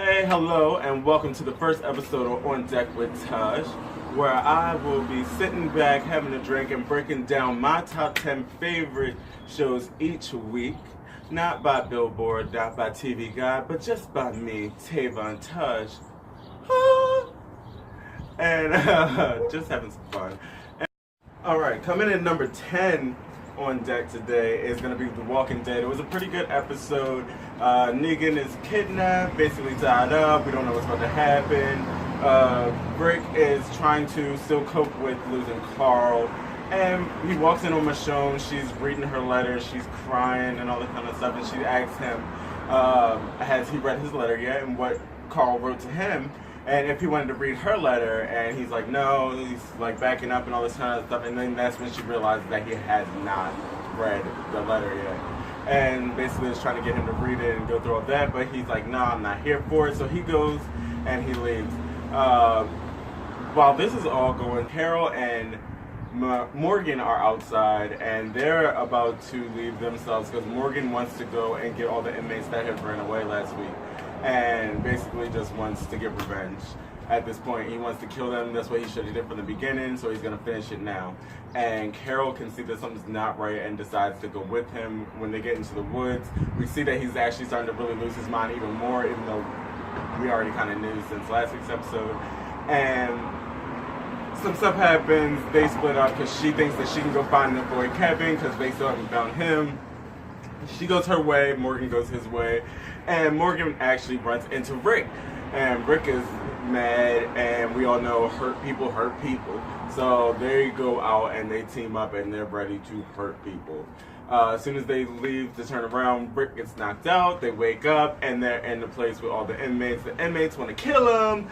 Hey, hello, and welcome to the first episode of On Deck with Taj, where I will be sitting back, having a drink, and breaking down my top 10 favorite shows each week. Not by Billboard, not by TV Guide, but just by me, Tavon Taj. And just having some fun. Alright, coming in number 10 on deck today is going to be The Walking Dead. It was a pretty good episode. Negan is kidnapped, basically tied up. We don't know what's about to happen. Rick is trying to still cope with losing Carl. And he walks in on Michonne. She's reading her letter. She's crying and all that kind of stuff. And she asks him, has he read his letter yet? And what Carl wrote to him. And if he wanted to read her letter, and he's like, no, he's like backing up and all this kind of stuff. And then that's when she realizes that he has not read the letter yet. And basically is trying to get him to read it and go through all that. But he's like, no, I'm not here for it. So he goes and he leaves. While this is all going, Carol and Morgan are outside and they're about to leave themselves because Morgan wants to go and get all the inmates that had ran away last week. And basically just wants to get revenge. At this point, he wants to kill them. That's what he should have did from the beginning, so he's going to finish it now. And Carol can see that something's not right and decides to go with him. When they get into the woods, we see that he's actually starting to really lose his mind even more, even though we already kind of knew since last week's episode. And some stuff happens. They split up because she thinks that she can go find the boy Kevin because they still haven't found him. She goes her way, Morgan goes his way, and Morgan actually runs into Rick. And Rick is mad, and we all know hurt people hurt people. So they go out and they team up and they're ready to hurt people. As soon as they leave to turn around, Rick gets knocked out, they wake up, and they're in the place with all the inmates. The inmates want to kill him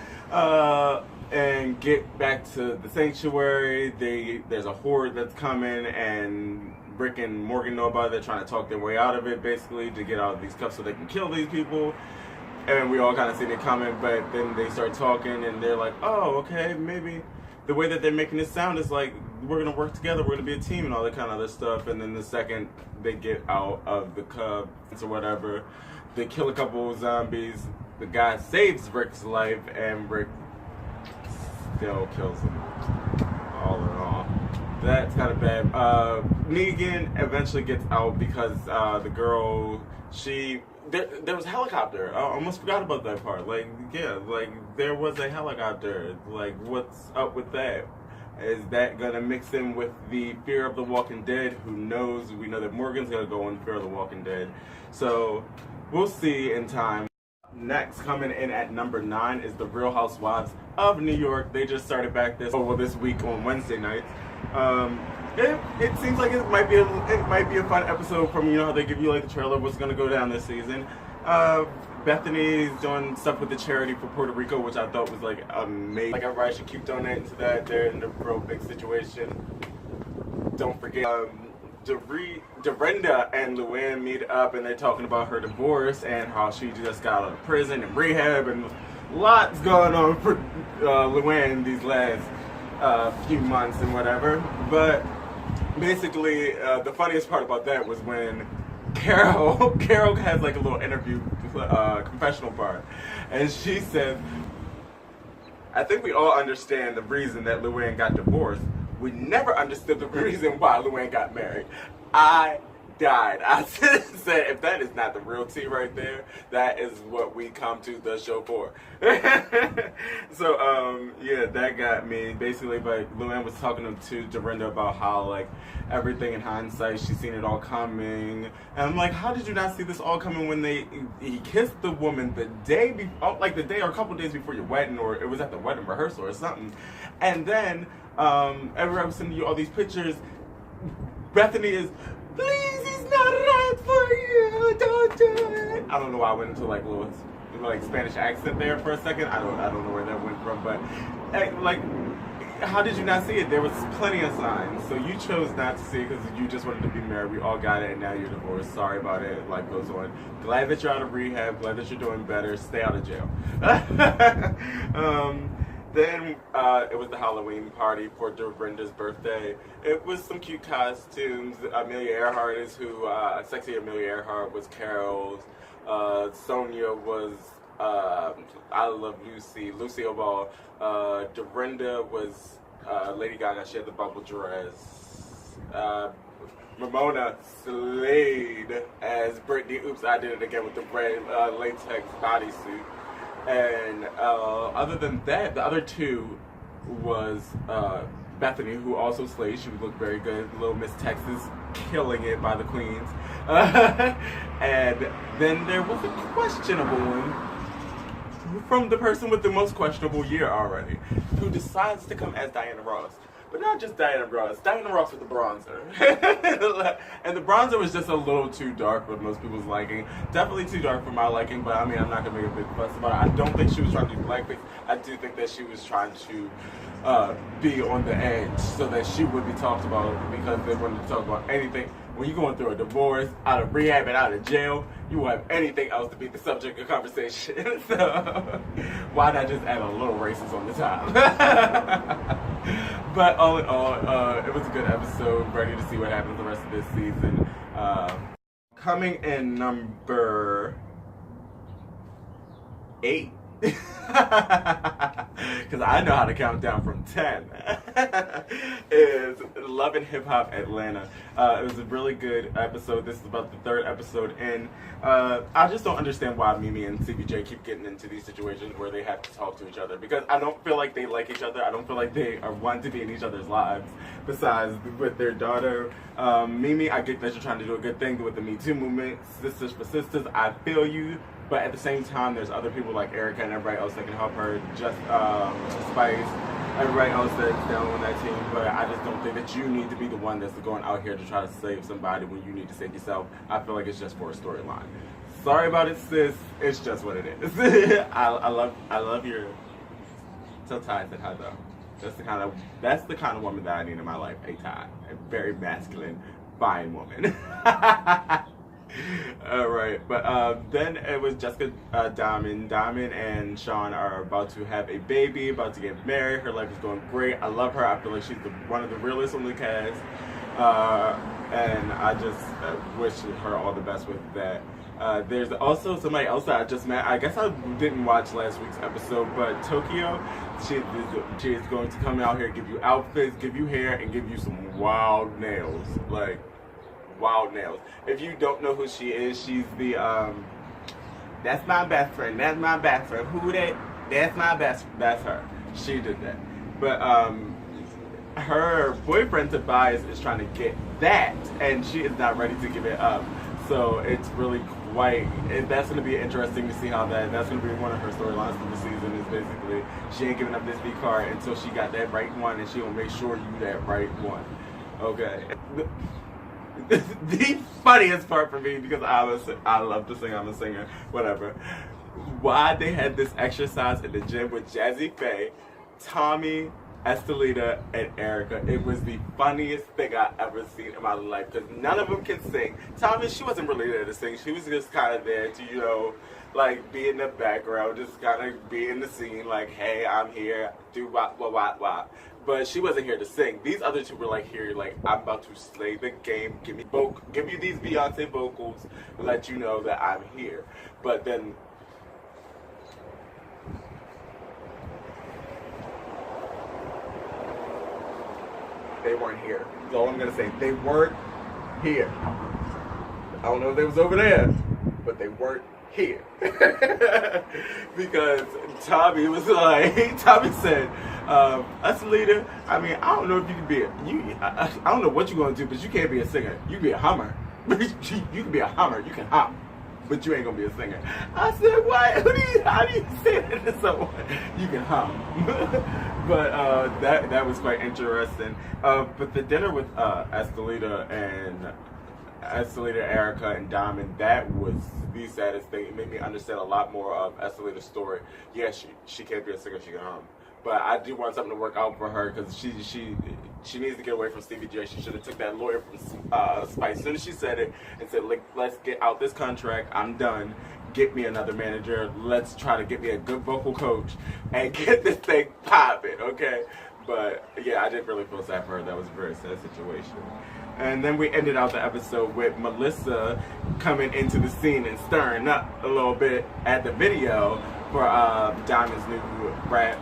and get back to the sanctuary. There's a horde that's coming, and Rick and Morgan know about it. They're trying to talk their way out of it, basically, to get out of these cuffs so they can kill these people. And we all kind of see it coming, but then they start talking, and they're like, oh, okay, maybe the way that they're making it sound is like, we're going to work together, we're going to be a team, and all that kind of other stuff. And then the second they get out of the cubs or whatever, they kill a couple of zombies. The guy saves Rick's life, and Rick still kills him, all in all. That's kind of bad. Negan eventually gets out because the girl, there was a helicopter. I almost forgot about that part. Like, yeah, like there was a helicopter. Like, what's up with that? Is that gonna mix in with the Fear of the Walking Dead? Who knows? We know that Morgan's gonna go on Fear of the Walking Dead. So we'll see in time. Next, coming in at number 9 is The Real Housewives of New York. They just started back this week on Wednesday nights. It seems like it might be a fun episode from, you know, how they give you like the trailer of what's gonna go down this season. Bethany's doing stuff with the charity for Puerto Rico, which I thought was like amazing. Like, everybody should keep donating to that. They're in a real big situation. Don't forget, Dorinda and Luann meet up and they're talking about her divorce and how she just got out of prison and rehab, and lots going on for Luann these last few months and whatever. But basically, the funniest part about that was when Carol has like a little interview, confessional part, and she said, I think we all understand the reason that Luann got divorced. We never understood the reason why Luann got married. I died. I said, if that is not the real tea right there, that is what we come to the show for. So, yeah, that got me. Basically, like, Luann was talking to Dorinda about how, like, everything in hindsight, she's seen it all coming. And I'm like, how did you not see this all coming when he kissed the woman the day before, like the day or a couple days before your wedding, or it was at the wedding rehearsal or something. And then, every time I'm sending you all these pictures, Bethany is, please, he's not right for you, don't do it. I don't know why I went into like a little like Spanish accent there for a second. I don't know where that went from, but like, how did you not see it? There was plenty of signs. So you chose not to see it because you just wanted to be married. We all got it, and now you're divorced. Sorry about it. Life goes on. Glad that you're out of rehab. Glad that you're doing better. Stay out of jail. Then it was the Halloween party for Dorinda's birthday. It was some cute costumes. Amelia Earhart is who, Sexy Amelia Earhart was Carol's. Sonia was I Love Lucy, Lucille Ball. Dorinda was Lady Gaga. She had the bubble dress. Ramona slayed as Britney. Oops, I did it again with the red latex bodysuit. And other than that, the other two was Bethany, who also slayed. She looked very good. Little Miss Texas, killing it by the Queens. And then there was a questionable one from the person with the most questionable year already, who decides to come as Diana Ross. But not just Diana Ross with the bronzer. And the bronzer was just a little too dark for most people's liking. Definitely too dark for my liking, but I mean, I'm not going to make a big fuss about it. I don't think she was trying to do blackface. I do think that she was trying to be on the edge so that she would be talked about, because they wanted to talk about anything. When you're going through a divorce, out of rehab and out of jail, you won't have anything else to be the subject of conversation. So why not just add a little racist on the top? But all in all, it was a good episode. Ready to see what happens the rest of this season. Coming in number 8. Because I know how to count down from 10. Is Love and Hip Hop Atlanta. It was a really good episode. This is about the 3rd episode in. I just don't understand why Mimi and CBJ keep getting into these situations where they have to talk to each other, because I don't feel like they like each other. I don't feel like they are wanting to be in each other's lives. Besides, with their daughter, Mimi, I get that you're trying to do a good thing with the Me Too movement. Sisters for sisters, I feel you. But at the same time, there's other people like Erica and everybody else that can help her. Just Spice, everybody else that's down on that team. But I just don't think that you need to be the one that's going out here to try to save somebody when you need to save yourself. I feel like it's just for a storyline. Sorry about it, sis. It's just what it is. I love your. Tell Ty said hi though. That's the kind of woman that I need in my life. A Ty, a very masculine, fine woman. Alright, but then it was Jessica Diamond. Diamond and Sean are about to have a baby, about to get married. Her life is going great. I love her. I feel like she's one of the realest on the cast. And I just wish her all the best with that. There's also somebody else that I just met. I guess I didn't watch last week's episode, but Tokyo, she is going to come out here, give you outfits, give you hair, and give you some wild nails. Like, wild nails. If you don't know who she is, she's the that's my best friend. That's my best friend. Who that? That's my best. That's her. She did that. But her boyfriend Tobias is trying to get that, and she is not ready to give it up. So it's really that's going to be interesting to see how that's going to be one of her storylines for the season. Is basically she ain't giving up this V card until she got that right one, and she will make sure you that right one. Okay. The funniest part for me, because I love to sing, I'm a singer, whatever. Why they had this exercise in the gym with Jazzy Faye, Tommy, Estelita, and Erica. It was the funniest thing I ever seen in my life, because none of them can sing. Tommy, she wasn't really there to sing. She was just kind of there to, you know, like be in the background, just kind of be in the scene, like, hey, I'm here, do what. But she wasn't here to sing. These other two were like here, like, I'm about to slay the game. Give me these Beyonce vocals, let you know that I'm here. But then they weren't here. That's all I'm gonna say. They weren't here. I don't know if they was over there, but they weren't here. Because Tommy said, Estelita, I mean, I don't know if you can be I don't know what you're gonna do, but you can't be a singer. You can be a hummer. You can be a hummer, you can hum, but you ain't gonna be a singer. I said, what? How do you say that to someone? You can hum. But that was quite interesting. But the dinner with Estelita, Erica, and Diamond, that was the saddest thing. It made me understand a lot more of Estelita's story. Yeah, she can't be a singer, she can hum. But I do want something to work out for her, because she needs to get away from Stevie J. She should have took that lawyer from Spice as soon as she said it and said, like, let's get out this contract. I'm done. Get me another manager. Let's try to get me a good vocal coach and get this thing popping, okay? But yeah, I did really feel sad for her. That was a very sad situation. And then we ended out the episode with Melissa coming into the scene and stirring up a little bit at the video for Diamond's new rap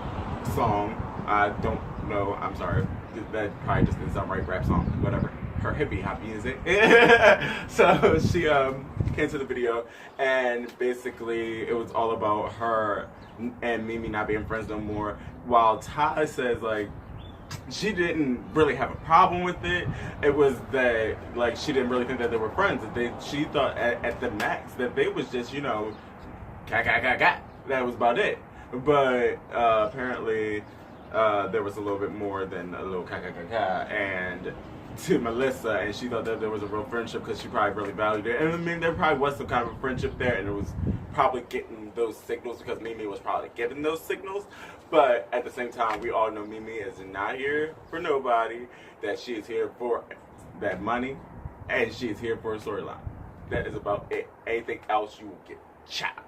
song. I don't know, I'm sorry. That probably just didn't sound right, rap song, whatever. Her hippie hop music. So she came to the video, and basically it was all about her and Mimi not being friends no more. While Ty says like she didn't really have a problem with it. It was that like she didn't really think that they were friends. That she thought at the max that they was just, you know, cat. That was about it. But apparently there was a little bit more than a little cat. And to Melissa, and she thought that there was a real friendship because she probably really valued it. And I mean, there probably was some kind of a friendship there, and it was probably getting those signals because Mimi was probably getting those signals. But at the same time, we all know Mimi is not here for nobody, that she is here for that money, and she is here for a storyline. That is about it. Anything else, you will get chopped.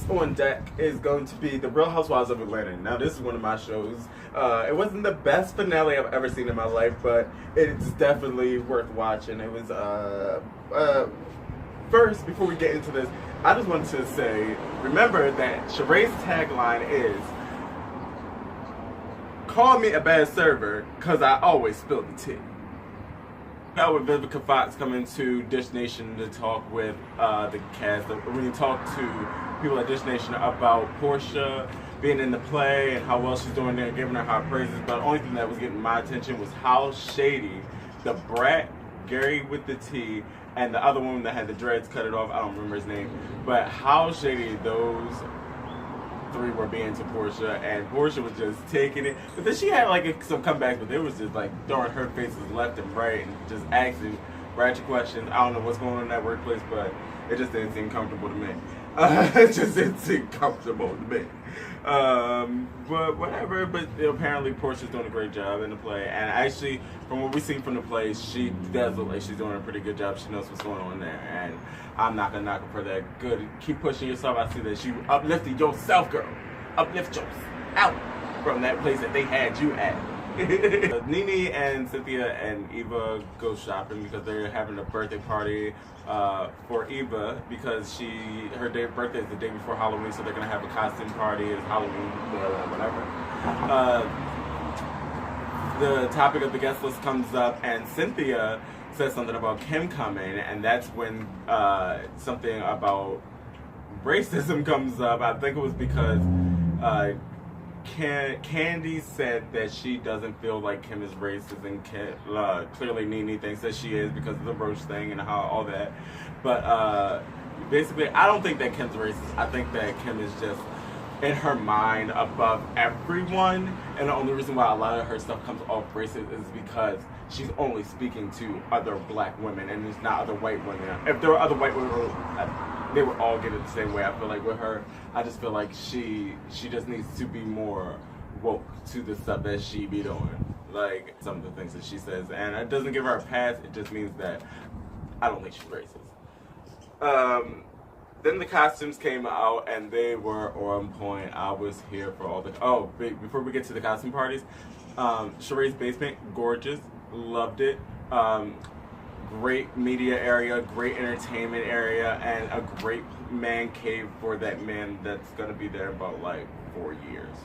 On deck is going to be The Real Housewives of Atlanta. Now, this is one of my shows. It wasn't the best finale I've ever seen in my life, but it's definitely worth watching. It was, first, before we get into this, I just wanted to say, remember that Sheree's tagline is, call me a bad server, cause I always spill the tea. Now with Vivica Fox coming to Dish Nation to talk with the cast. When you talk to people at Dish Nation about Portia being in the play and how well she's doing there, giving her high praises. But the only thing that was getting my attention was how shady the brat, Gary with the T, and the other woman that had the dreads cut it off, I don't remember his name, but how shady those three were being to Portia, and Portia was just taking it. But then she had like some comebacks, but they was just like throwing her faces left and right and just asking ratchet questions. I don't know what's going on in that workplace, but it just didn't seem comfortable to me. It just didn't seem comfortable to me. But whatever. But apparently Portia's doing a great job in the play, and actually, from what we see from the play, she does look like she's doing a pretty good job. She knows what's going on there, and I'm not gonna knock her for that. Good. Keep pushing yourself. I see that you uplifted yourself, girl. Uplift yourself out from that place that they had you at. Nene and Cynthia and Eva go shopping because they're having a birthday party for Eva because her birthday is the day before Halloween, so they're gonna have a costume party. It's Halloween, whatever. The topic of the guest list comes up, and Cynthia says something about Kim coming, and that's when something about racism comes up. I think it was because Candy said that she doesn't feel like Kim is racist, and clearly Nene thinks that she is because of the roach thing and how all that. But basically, I don't think that Kim's racist. I think that Kim is just in her mind above everyone, and the only reason why a lot of her stuff comes off racist is because she's only speaking to other black women and it's not other white women. If there were other white women, they would all get it the same way. I feel like with her, I just feel like she just needs to be more woke to the stuff that she be doing. Like some of the things that she says, and it doesn't give her a pass, it just means that I don't think she's racist. Then the costumes came out and they were on point. I was here for all the... Oh, before we get to the costume parties, Sheree's basement, gorgeous, loved it. Great media area, great entertainment area, and a great man cave for that man that's gonna be there about like 4 years.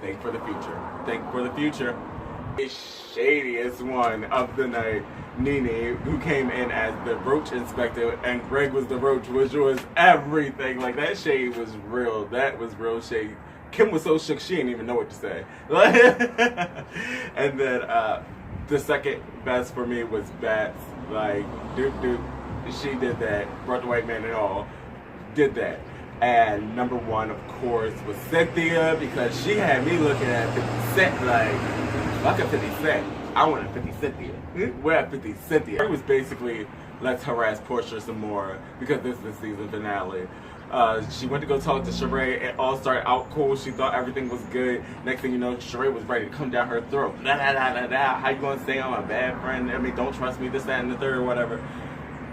Think for the future. Think for the future. The shadiest one of the night, Nene, who came in as the roach inspector, and Greg was the roach, which was everything. Like, that shade was real. That was real shade. Kim was so shook she didn't even know what to say. And then the second best for me was Bats. Like, dude, she did that. Brought the white man and all. Did that. And number one, of course, was Cynthia, because she had me looking at 50 Cent like, fuck a 50 Cent. I want a 50 Cynthia. We're at 50 Cynthia. It was basically, let's harass Portia some more, because this is the season finale. She went to go talk to Sheree. It all started out cool. She thought everything was good. Next thing you know, Sheree was ready to come down her throat. How you gonna say I'm a bad friend? I mean, don't trust me, this, that, and the third, or whatever.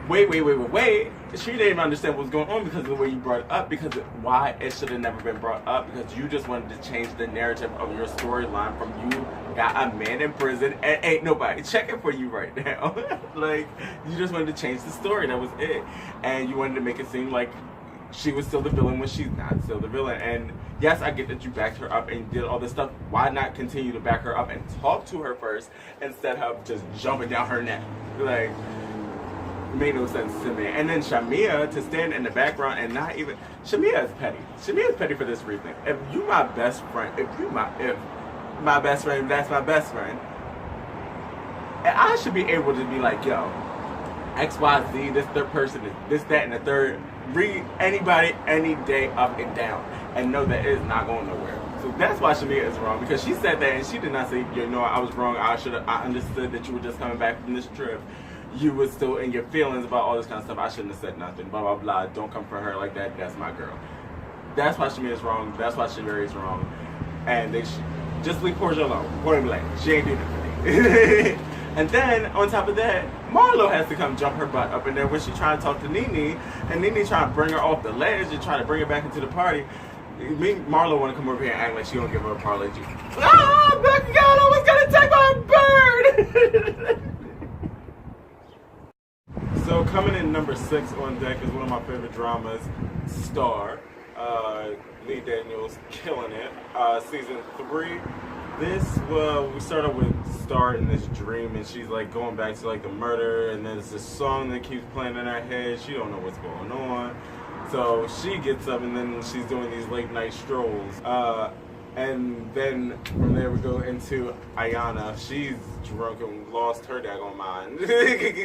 wait. She didn't even understand what was going on because of the way you brought it up. Because why it should have never been brought up. Because you just wanted to change the narrative of your storyline from you got a man in prison and ain't nobody checking for you right now. Like, you just wanted to change the story. That was it. And you wanted to make it seem like she was still the villain when she's not still the villain. And yes, I get that you backed her up and did all this stuff. Why not continue to back her up and talk to her first instead of just jumping down her neck? Like, made no sense to me. And then Shamea to stand in the background and not even... Shamea is petty. Shamea is petty for this reason. If you my best friend, if my best friend, that's my best friend, and I should be able to be like, yo, XYZ, this third person is this, that, and the third. Read anybody any day up and down and know that it is not going nowhere. So that's why Shamea is wrong, because she said that and she did not say, you know, I was wrong. I understood that you were just coming back from this trip. You were still in your feelings about all this kind of stuff. I shouldn't have said nothing. Blah, blah, blah. Don't come for her like that. That's my girl. That's why Shamea is wrong. That's why Shamea is wrong. And they should just leave Portia alone. Point blank. She ain't doing nothing. And then, on top of that, Marlo has to come jump her butt up in there when she trying to talk to Nene, and Nene trying to bring her off the ledge and trying to bring her back into the party. Marlo want to come over here and act like she don't give her a parlay juice. Ah, Becca was gonna take my bird! So coming in number 6 on deck is one of my favorite dramas, Star. Lee Daniels killing it. Season 3. We started with Star in this dream, and she's like going back to like the murder, and there's this song that keeps playing in her head. She don't know what's going on, so she gets up, and then she's doing these late night strolls. And then from there we go into Ayana. She's drunk and lost her daggone mind,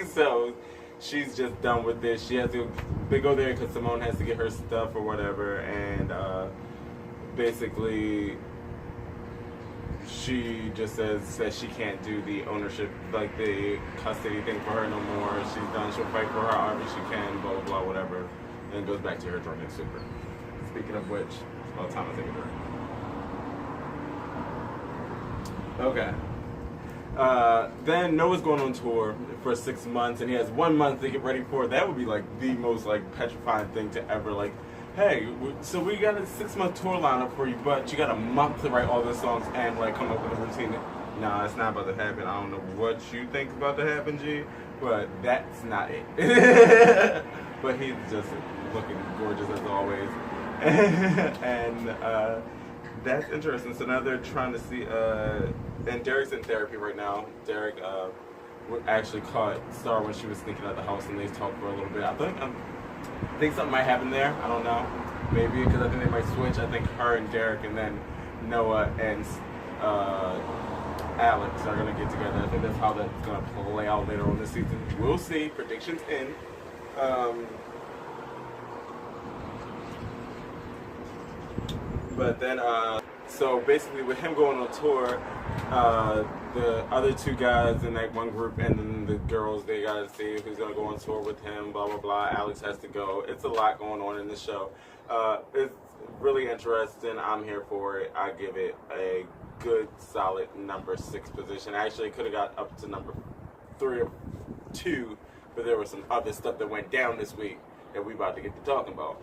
so she's just done with this. They go there because Simone has to get her stuff or whatever, and basically she just says that she can't do the ownership, like the custody thing for her no more. She's done. She'll fight for her however she can, blah, blah, blah, whatever. And goes back to her drunken super. Speaking of which, it's about time I take a drink. Okay. Then Noah's going on tour for 6 months, and he has 1 month to get ready for it. That would be like the most like petrifying thing to ever like. Hey, so we got a 6-month tour lineup for you, but you got a month to write all the songs and like come up with a routine. Nah, it's not about to happen. I don't know what you think about to happen, G, but that's not it. But he's just looking gorgeous as always, and that's interesting. So now they're trying to see. And Derek's in therapy right now. Derek actually caught Star when she was sneaking out the house, and they talked for a little bit. I think something might happen there. I don't know. Maybe, because I think they might switch. I think her and Derek and then Noah and Alex are going to get together. I think that's how that's going to play out later on this season. We'll see. Predictions in. But then, so basically with him going on tour, the other 2 guys in that one group and then the girls, they gotta see who's gonna go on tour with him, blah, blah, blah. Alex has to go. It's a lot going on in the show. It's really interesting. I'm here for it. I give it a good, solid number 6 position. I actually could have got up to number 3 or 2, but there was some other stuff that went down this week that we about to get to talking about.